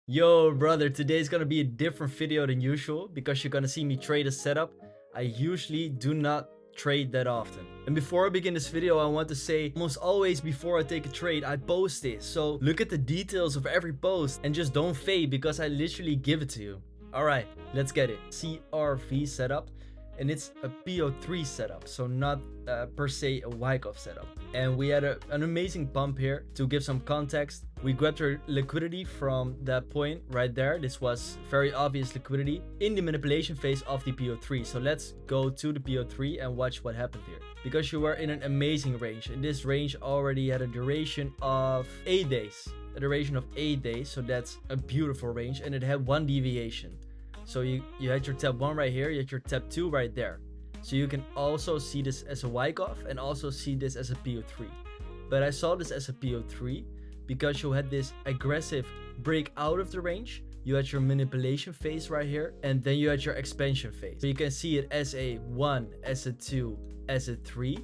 Yo, brother, today's gonna be a different video than usual because you're gonna see me trade a setup. I usually do not trade that often. And before I begin this video, I want to say almost always before I take a trade, I post this. So look at the details of every post and just don't fade because I literally give it to you. All right, let's get it. CRV setup. And it's a PO3 setup, so not per se a Wyckoff setup. And we had an amazing pump here. To give some context, we grabbed our liquidity from that point right there. This was very obvious liquidity in the manipulation phase of the PO3. So let's go to the PO3 and watch what happened here. Because you were in an amazing range, and this range already had a duration of 8 days. A duration of 8 days, so that's a beautiful range, and it had one deviation. So you had your tab 1 right here, you had your tab 2 right there. So you can also see this as a Wyckoff and also see this as a PO3. But I saw this as a PO3 because you had this aggressive break out of the range. You had your manipulation phase right here, and then you had your expansion phase. So you can see it as a 1, as a 2, as a 3.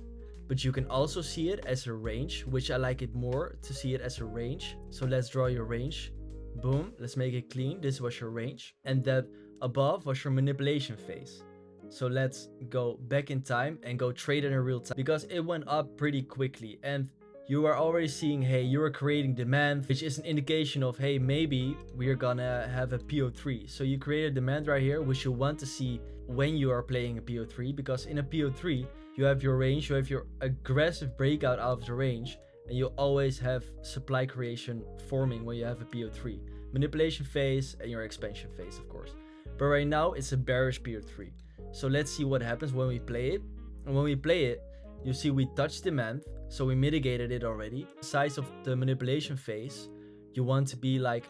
But you can also see it as a range, which I like it more to see it as a range. So let's draw your range. Boom, let's make it clean. This was your range. And that above was your manipulation phase. So let's go back in time and go trade it in real time because it went up pretty quickly. And you are already seeing, hey, you are creating demand, which is an indication of, hey, maybe we're gonna have a PO3. So you create a demand right here, which you want to see when you are playing a PO3, because in a PO3, you have your range, you have your aggressive breakout out of the range, and you always have supply creation forming when you have a PO3. Manipulation phase and your expansion phase, of course. But right now, it's a bearish PO3. So let's see what happens when we play it. And when we play it, you see we touched demand, so we mitigated it already. The size of the manipulation phase, you want to be like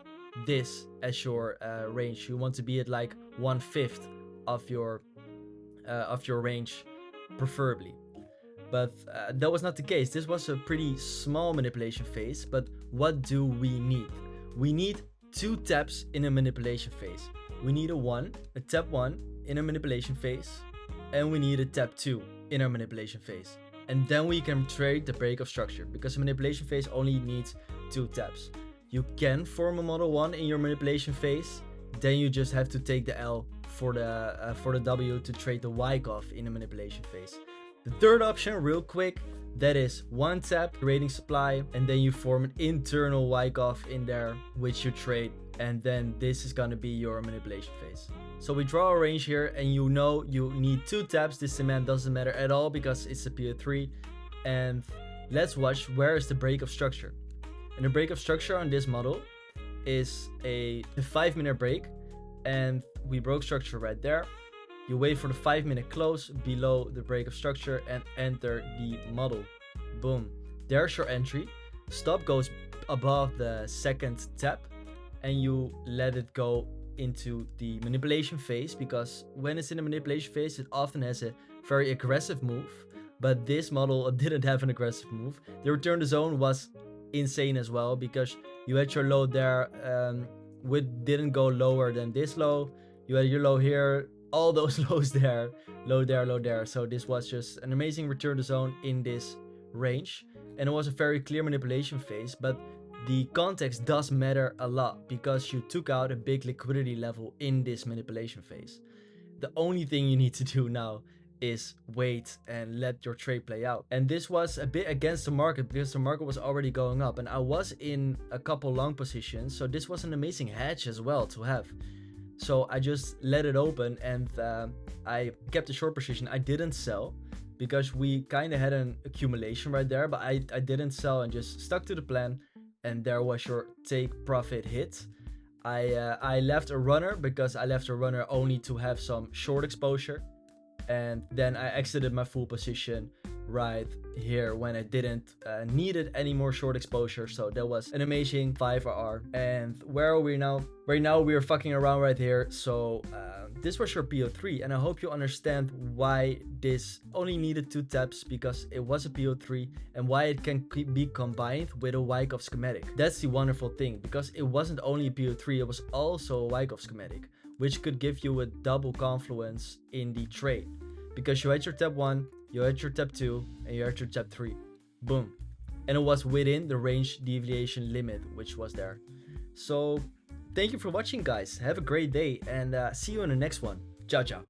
this as your range. You want to be at like 1/5 of your range, preferably. But that was not the case. This was a pretty small manipulation phase. But what do we need? We need 2 taps in a manipulation phase. We need a tap 1 in a manipulation phase, and we need a tap 2 in our manipulation phase. And then we can trade the break of structure, because the manipulation phase only needs 2 taps. You can form a model 1 in your manipulation phase, then you just have to take the L for the W to trade the Wyckoff in the manipulation phase. The third option, real quick, that is 1 tap, creating supply, and then you form an internal Wyckoff in there, which you trade, and then this is gonna be your manipulation phase. So we draw a range here, and you know you need 2 taps. This demand doesn't matter at all because it's a PO3. And let's watch where is the break of structure. And the break of structure on this model is a 5-minute break, and we broke structure right there. You wait for the 5-minute close below the break of structure and enter the model. Boom. There's your entry. Stop goes above the second tap, and you let it go into the manipulation phase, because when it's in the manipulation phase, it often has a very aggressive move. But this model didn't have an aggressive move. The return to zone was insane as well, because you had your low there, which didn't go lower than this low. You had your low here, all those lows there, low there, low there. So this was just an amazing return to zone in this range, and it was a very clear manipulation phase. But the context does matter a lot, because you took out a big liquidity level in this manipulation phase. The only thing you need to do now is wait and let your trade play out. And this was a bit against the market, because the market was already going up, and I was in a couple long positions, so this was an amazing hedge as well to have. So I just let it open, and I kept a short position. I didn't sell because we kind of had an accumulation right there, but I didn't sell and just stuck to the plan. And there was your take profit hit. I left a runner because I left a runner only to have some short exposure, and then I exited my full position right here when I didn't needed any more short exposure. So that was an amazing 5R. And where are we now? Right now we are fucking around right here. So this was your PO3, and I hope you understand why this only needed 2 taps, because it was a PO3, and why it can be combined with a Wyckoff schematic. That's the wonderful thing, because it wasn't only a PO3, it was also a Wyckoff schematic, which could give you a double confluence in the trade, because you had your tab 1, you had your tab 2, and you had your tab 3. Boom. And it was within the range deviation limit, which was there. So thank you for watching, guys. Have a great day, and see you in the next one. Ciao, ciao.